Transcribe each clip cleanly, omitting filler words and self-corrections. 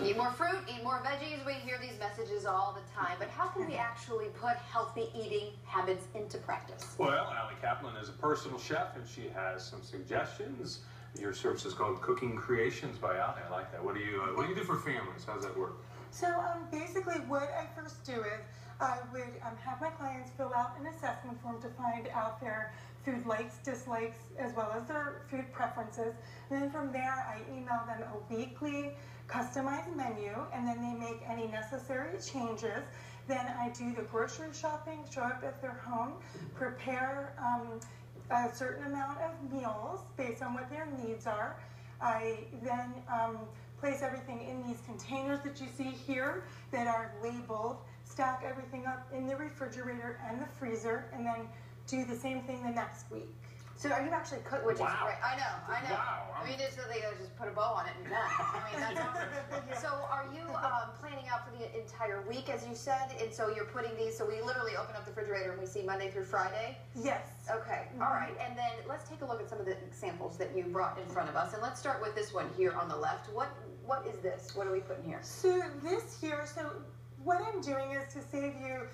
Eat more fruit, eat more veggies. We hear these messages all the time, but how can we actually put healthy eating habits into practice? Well, Kaplon is a personal chef, and she has some suggestions. Your service is called Cooking Creations by Ali. I like that. What do you do for families? How does that work? So basically what I first do is I would have my clients fill out an assessment form to find out their food likes, dislikes, as well as their food preferences. And then from there, I email them a weekly customized menu, and then they make any necessary changes. Then I do the grocery shopping, show up at their home, prepare a certain amount of meals based on what their needs are. I then place everything in these containers that you see here that are labeled, stack everything up in the refrigerator and the freezer, and then do the same thing the next week. So are you actually cooking, which is great. I know. Wow. I mean, it's really just put a bow on it and done. I mean, that's awesome. So are you planning out for the entire week, as you said? And so you're putting these, so we literally open up the refrigerator and we see Monday through Friday? Yes. Okay, all right. And then let's take a look at some of the examples that you brought in front of us. And let's start with this one here on the left. What is this? What are we putting here? So this here, what I'm doing is to save you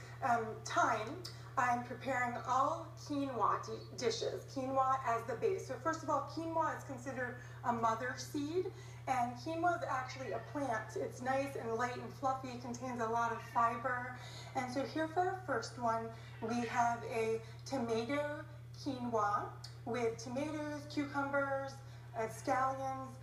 time. I'm preparing all quinoa dishes, quinoa as the base. So first of all, quinoa is considered a mother seed, and quinoa is actually a plant. It's nice and light and fluffy, contains a lot of fiber. And so here for our first one, we have a tomato quinoa with tomatoes, cucumbers, scallions,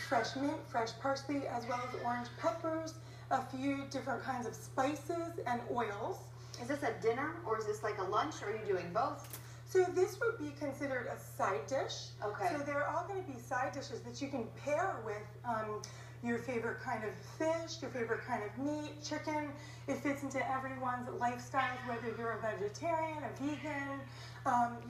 fresh mint, fresh parsley, as well as orange peppers, a few different kinds of spices and oils. Is this a dinner, or is this like a lunch, or are you doing both? So this would be considered a side dish. Okay. So they're all going to be side dishes that you can pair with your favorite kind of fish, your favorite kind of meat, chicken. It fits into everyone's lifestyles, whether you're a vegetarian, a vegan.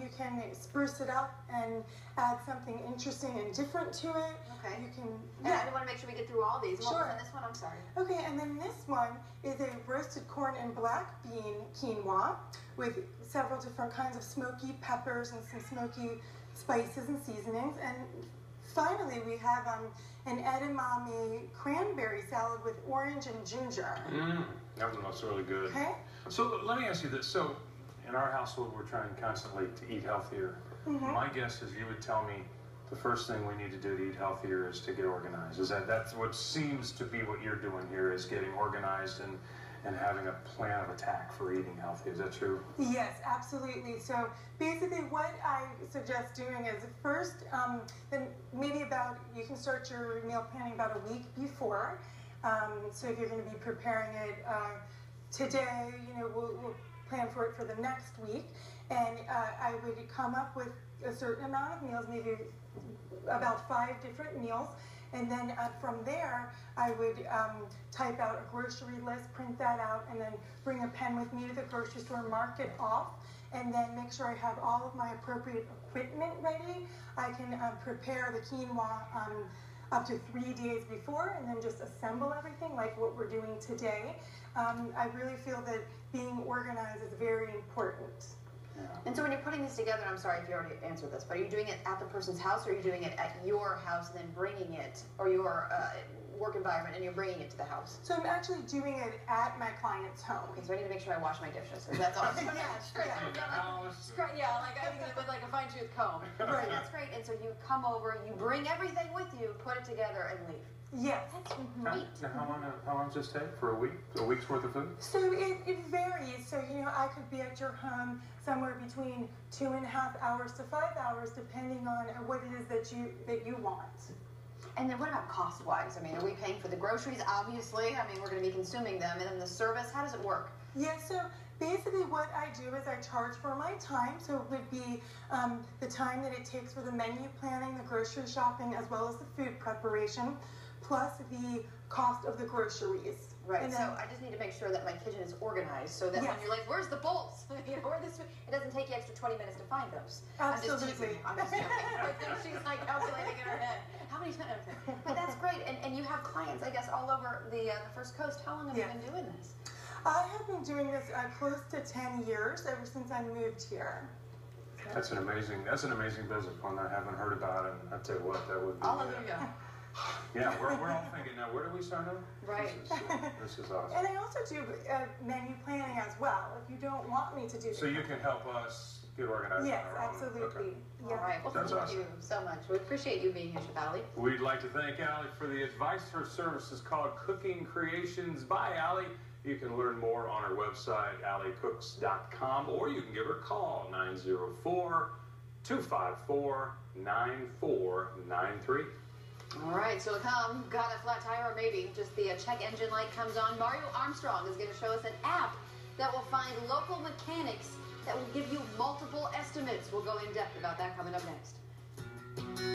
You can spruce it up and add something interesting and different to it. Okay. You can. Yeah. I want to make sure we get through all these. Sure. What was in this one? I'm sorry. Okay, and then this one is a roasted corn and black bean quinoa with several different kinds of smoky peppers and some smoky spices and seasonings. And finally, we have an edamame cranberry salad with orange and ginger. That one looks really good. Okay. So let me ask you this. So in our household, we're trying constantly to eat healthier. My guess is you would tell me the first thing we need to do to eat healthier is to get organized. That's what seems to be what you're doing here, is getting organized and having a plan of attack for eating healthy. Is that true? Yes, absolutely. So basically what I suggest doing is first, then maybe you can start your meal planning about a week before. So if you're going to be preparing it today, we'll plan for it for the next week. And I would come up with a certain amount of meals, maybe about 5 different meals. And then from there, I would type out a grocery list, print that out, and then bring a pen with me to the grocery store, mark it off, and then make sure I have all of my appropriate equipment ready. I can prepare the quinoa up to 3 days before, and then just assemble everything like what we're doing today. I really feel that being organized is very important. Yeah. And so when you're putting this together, I'm sorry if you already answered this, but are you doing it at the person's house, or are you doing it at your house and then bringing it, or your work environment, and you're bringing it to the house? So I'm actually doing it at my client's home. Okay, so I need to make sure I wash my dishes. That's awesome. Yeah, like I think it with like a fine-tooth comb. Right. That's great. And so you come over, you bring everything with you, put it together, and leave. Yes. That's great. Now, how long does this take for a week? A week's worth of food? So it varies. So, I could be at your home somewhere between 2.5 hours to 5 hours, depending on what it is that you want. And then what about cost-wise? I mean, are we paying for the groceries? Obviously. I mean, we're going to be consuming them. And then the service, how does it work? Yeah, so basically what I do is I charge for my time. So it would be the time that it takes for the menu planning, the grocery shopping, as well as the food preparation, plus the cost of the groceries. Right, and so I just need to make sure that my kitchen is organized so that when you're like, where's the bolts? Where this? It doesn't take you extra 20 minutes to find those. Absolutely. I'm just joking. I think she's like calculating in her head. How many times? But that's great. And you have clients, I guess, all over the First Coast. How long have you been doing this? I have been doing this close to 10 years, ever since I moved here. That's an amazing business, one I haven't heard about, and I tell you what, that would be. Hallelujah. Yeah, we're all thinking now, where do we sign up? Right. This is awesome. And I also do menu planning as well, if you don't want me to do So you can help us get organized Yes, on our own? absolutely. Okay. Yeah. All right. Well, That's thank awesome. you so much. We appreciate you being here, Chef Allie. We'd like to thank Allie for the advice. Her service is called Cooking Creations by Allie. You can learn more on her website, alliecooks.com, or you can give her a call, 904-254-9493. All right, so to come, got a flat tire or maybe just the check engine light comes on. Mario Armstrong is going to show us an app that will find local mechanics that will give you multiple estimates. We'll go in depth about that coming up next.